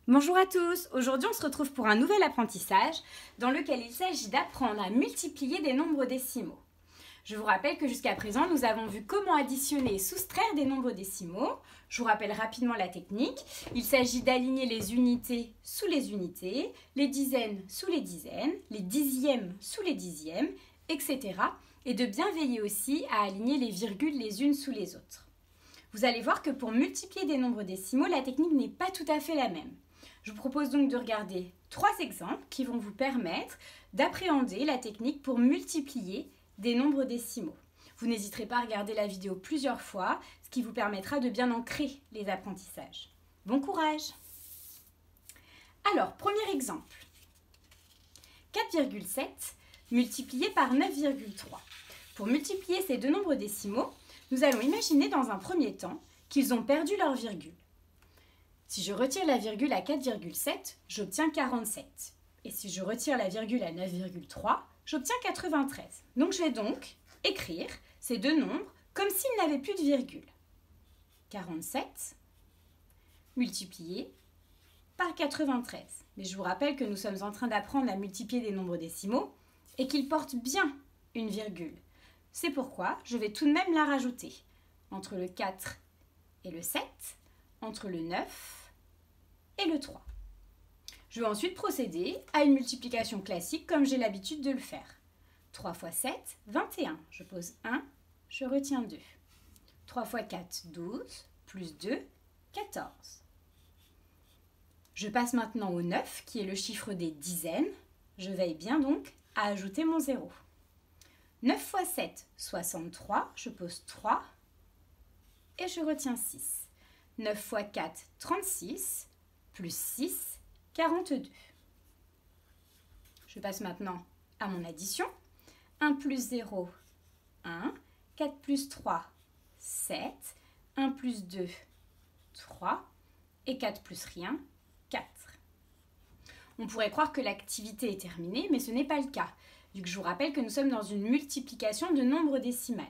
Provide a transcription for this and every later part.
Bonjour à tous, aujourd'hui on se retrouve pour un nouvel apprentissage dans lequel il s'agit d'apprendre à multiplier des nombres décimaux. Je vous rappelle que jusqu'à présent nous avons vu comment additionner et soustraire des nombres décimaux. Je vous rappelle rapidement la technique. Il s'agit d'aligner les unités sous les unités, les dizaines sous les dizaines, les dixièmes sous les dixièmes, etc. Et de bien veiller aussi à aligner les virgules les unes sous les autres. Vous allez voir que pour multiplier des nombres décimaux, la technique n'est pas tout à fait la même. Je vous propose donc de regarder 3 exemples qui vont vous permettre d'appréhender la technique pour multiplier des nombres décimaux. Vous n'hésiterez pas à regarder la vidéo plusieurs fois, ce qui vous permettra de bien ancrer les apprentissages. Bon courage! Alors, premier exemple. 4,7 multiplié par 9,3. Pour multiplier ces deux nombres décimaux, nous allons imaginer dans un premier temps qu'ils ont perdu leur virgule. Si je retire la virgule à 4,7, j'obtiens 47. Et si je retire la virgule à 9,3, j'obtiens 93. Donc je vais donc écrire ces deux nombres comme s'ils n'avaient plus de virgule. 47 multiplié par 93. Mais je vous rappelle que nous sommes en train d'apprendre à multiplier des nombres décimaux et qu'ils portent bien une virgule. C'est pourquoi je vais tout de même la rajouter entre le 4 et le 7, entre le 9 et le 3. Je vais ensuite procéder à une multiplication classique comme j'ai l'habitude de le faire. 3 fois 7, 21. Je pose 1, je retiens 2. 3 fois 4, 12, plus 2, 14. Je passe maintenant au 9, qui est le chiffre des dizaines. Je veille bien donc à ajouter mon 0. 9 fois 7, 63. Je pose 3 et je retiens 6. 9 fois 4, 36. Plus 6, 42. Je passe maintenant à mon addition. 1 plus 0, 1. 4 plus 3, 7. 1 plus 2, 3. Et 4 plus rien, 4. On pourrait croire que l'activité est terminée, mais ce n'est pas le cas, vu que je vous rappelle que nous sommes dans une multiplication de nombres décimales.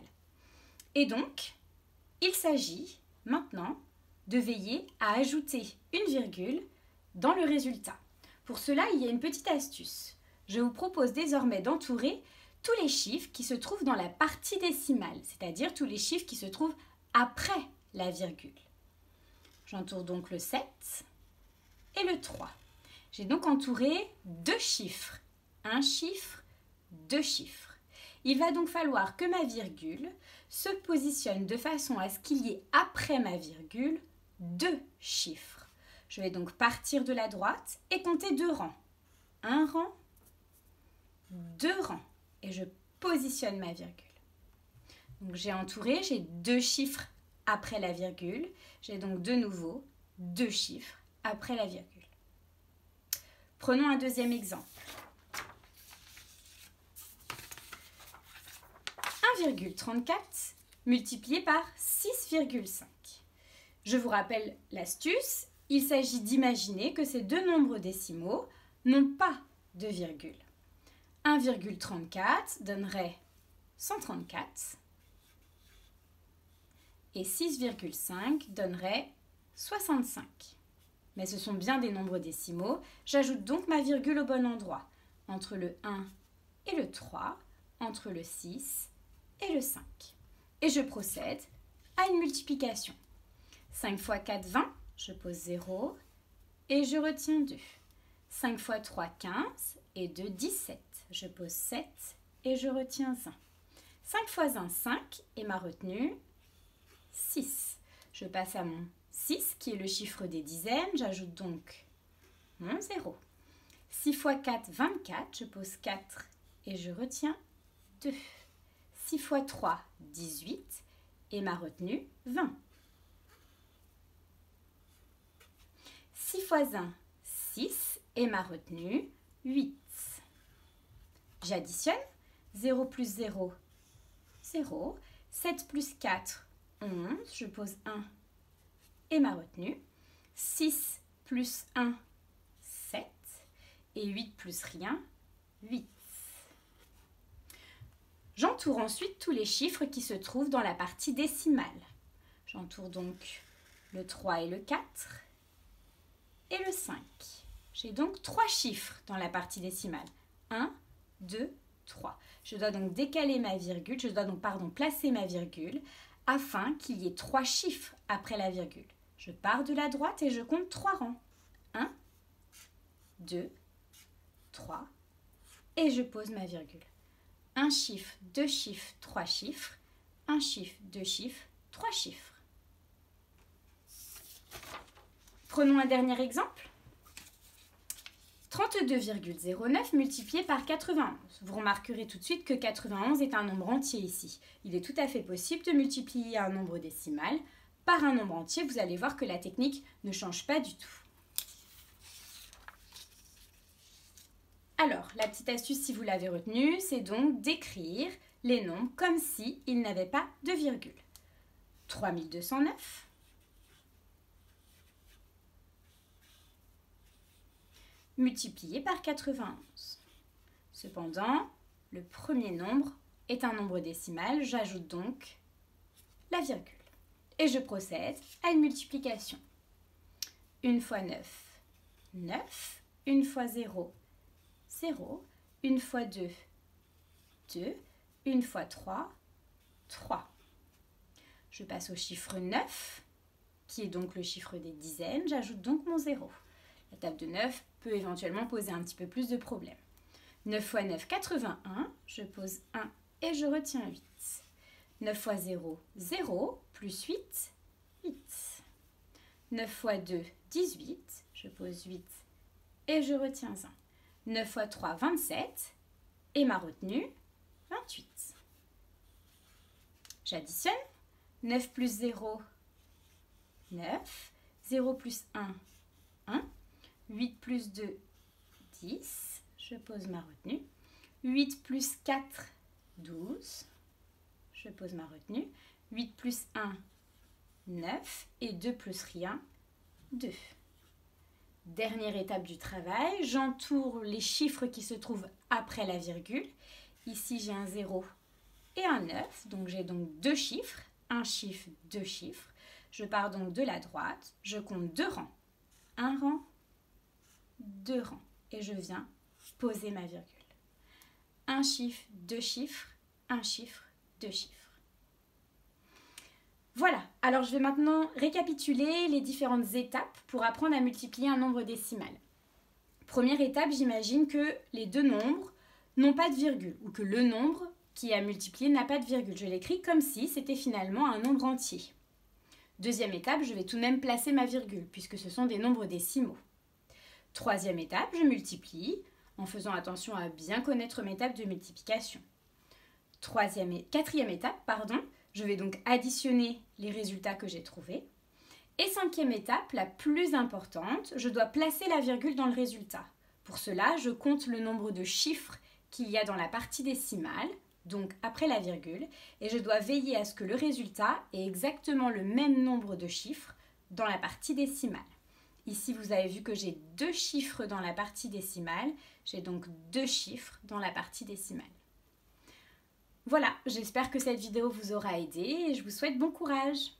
Et donc, il s'agit maintenant de veiller à ajouter une virgule dans le résultat. Pour cela, il y a une petite astuce. Je vous propose désormais d'entourer tous les chiffres qui se trouvent dans la partie décimale, c'est-à-dire tous les chiffres qui se trouvent après la virgule. J'entoure donc le 7 et le 3. J'ai donc entouré deux chiffres. Un chiffre, deux chiffres. Il va donc falloir que ma virgule se positionne de façon à ce qu'il y ait après ma virgule deux chiffres. Je vais donc partir de la droite et compter 2 rangs. 1 rang, 2 rangs. Et je positionne ma virgule. Donc j'ai entouré, j'ai deux chiffres après la virgule. J'ai donc de nouveau deux chiffres après la virgule. Prenons un deuxième exemple. 1,34 multiplié par 6,5. Je vous rappelle l'astuce, il s'agit d'imaginer que ces deux nombres décimaux n'ont pas de virgule. 1,34 donnerait 134 et 6,5 donnerait 65. Mais ce sont bien des nombres décimaux, j'ajoute donc ma virgule au bon endroit, entre le 1 et le 3, entre le 6 et le 5. Et je procède à une multiplication. 5 fois 4, 20, je pose 0 et je retiens 2. 5 fois 3, 15 et 2, 17. Je pose 7 et je retiens 1. 5 fois 1, 5 et ma retenue, 6. Je passe à mon 6 qui est le chiffre des dizaines, j'ajoute donc mon 0. 6 fois 4, 24, je pose 4 et je retiens 2. 6 fois 3, 18 et ma retenue, 20. 6 fois 1, 6 et ma retenue, 8. J'additionne. 0 plus 0, 0. 7 plus 4, 11. Je pose 1 et ma retenue. 6 plus 1, 7. Et 8 plus rien, 8. J'entoure ensuite tous les chiffres qui se trouvent dans la partie décimale. J'entoure donc le 3 et le 4. et le 5. J'ai donc 3 chiffres dans la partie décimale. 1, 2, 3. Je dois donc décaler ma virgule, placer ma virgule afin qu'il y ait 3 chiffres après la virgule. Je pars de la droite et je compte 3 rangs. 1, 2, 3 et je pose ma virgule. 1 chiffre, 2 chiffres, 3 chiffres. 1 chiffre, 2 chiffres, 3 chiffres. Prenons un dernier exemple. 32,09 multiplié par 91. Vous remarquerez tout de suite que 91 est un nombre entier ici. Il est tout à fait possible de multiplier un nombre décimal par un nombre entier. Vous allez voir que la technique ne change pas du tout. Alors, la petite astuce, si vous l'avez retenue, c'est donc d'écrire les nombres comme s'ils n'avaient pas de virgule. 3209, multiplié par 91. Cependant, le premier nombre est un nombre décimal, j'ajoute donc la virgule. Et je procède à une multiplication. 1 fois 9, 9. 1 fois 0, 0. 1 fois 2, 2. 1 fois 3, 3. Je passe au chiffre 9, qui est donc le chiffre des dizaines. J'ajoute donc mon 0. La table de 9 peut éventuellement poser un petit peu plus de problèmes. 9 fois 9, 81. Je pose 1 et je retiens 8. 9 fois 0, 0. Plus 8, 8. 9 fois 2, 18. Je pose 8 et je retiens 1. 9 fois 3, 27. Et ma retenue, 28. J'additionne. 9 plus 0, 9. 0 plus 1, 1. 8 plus 2, 10. Je pose ma retenue. 8 plus 4, 12. Je pose ma retenue. 8 plus 1, 9. Et 2 plus rien, 2. Dernière étape du travail, j'entoure les chiffres qui se trouvent après la virgule. Ici, j'ai un 0 et un 9. Donc, j'ai donc 2 chiffres. 1 chiffre, 2 chiffres. Je pars donc de la droite. Je compte 2 rangs. 1 rang, 2 rangs. Et je viens poser ma virgule. 1 chiffre, 2 chiffres. 1 chiffre, 2 chiffres. Voilà, alors je vais maintenant récapituler les différentes étapes pour apprendre à multiplier un nombre décimal. Première étape, j'imagine que les deux nombres n'ont pas de virgule ou que le nombre qui est à multiplier n'a pas de virgule. Je l'écris comme si c'était finalement un nombre entier. Deuxième étape, je vais tout de même placer ma virgule puisque ce sont des nombres décimaux. Troisième étape, je multiplie en faisant attention à bien connaître mes tables de multiplication. Quatrième étape, je vais donc additionner les résultats que j'ai trouvés. Et cinquième étape, la plus importante, je dois placer la virgule dans le résultat. Pour cela, je compte le nombre de chiffres qu'il y a dans la partie décimale, donc après la virgule, et je dois veiller à ce que le résultat ait exactement le même nombre de chiffres dans la partie décimale. Ici, vous avez vu que j'ai 2 chiffres dans la partie décimale, j'ai donc 2 chiffres dans la partie décimale. Voilà, j'espère que cette vidéo vous aura aidé et je vous souhaite bon courage.